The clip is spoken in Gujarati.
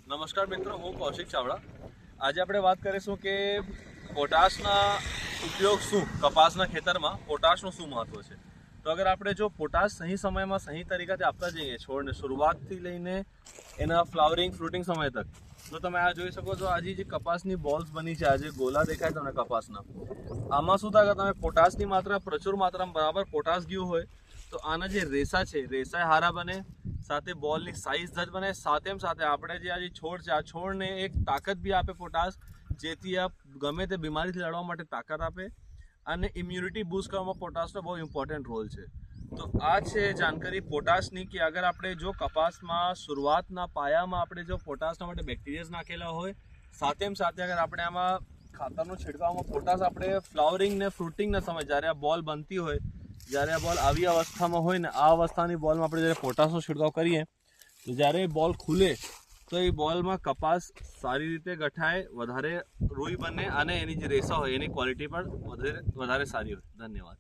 નમસ્કાર મિત્રો, હું કૌશિક ચાવડા. આજે આપણે વાત કરીશું કે પોટાશના ઉપયોગ શું, કપાસના ખેતરમાં પોટાશનું શું મહત્વ છે. તો અગર આપણે જો પોટાશ સહી સમયમાં સહી તરીકાથી આપતા જઈએ છોડને શરૂઆતથી લઈને એના ફ્લાવરિંગ ફ્રૂટિંગ સમય તક, તો તમે આ જોઈ શકો છો. આજે જે કપાસની બોલ્સ બની છે, આજે ગોલા દેખાય તમને કપાસના, આમાં શું થાય કે તમે પોટાશની માત્રા પ્રચુર માત્રામાં બરાબર પોટાશ ગયું હોય તો આના જે રેસા છે રેસા હારા બને, સાથે બોલની સાઇઝ જ બને, સાથે આપણે જે આ છોડ છે આ છોડને એક તાકાત બી આપે પોટાશ, જેથી આ ગમે તે બીમારીથી લડવા માટે તાકાત આપે અને ઇમ્યુનિટી બૂસ્ટ કરવામાં પોટાશનો બહુ ઇમ્પોર્ટન્ટ રોલ છે. તો આ છે જાણકારી પોટાશની કે અગર આપણે જો કપાસમાં શરૂઆતના પાયામાં આપણે જો પોટાશના માટે બેક્ટેરિયાઝ નાખેલા હોય, સાથે અગર આપણે આમાં ખાતરનો છિડકાવમાં પોટાશ આપણે ફ્લાવરિંગ ને ફ્રૂટિંગના સમય જ્યારે આ બોલ બનતી હોય, જ્યારે આ બોલ આવી અવસ્થામાં હોય ને, આ અવસ્થાની બોલમાં આપણે જ્યારે પોટાશનો છિડકાવ કરીએ તો જ્યારે બોલ ખુલે તો એ બોલમાં કપાસ સારી રીતે ગઠાય, વધારે રૂઈ બને અને એની જે રેસા હોય એની ક્વોલિટી પણ વધારે સારી હોય. ધન્યવાદ.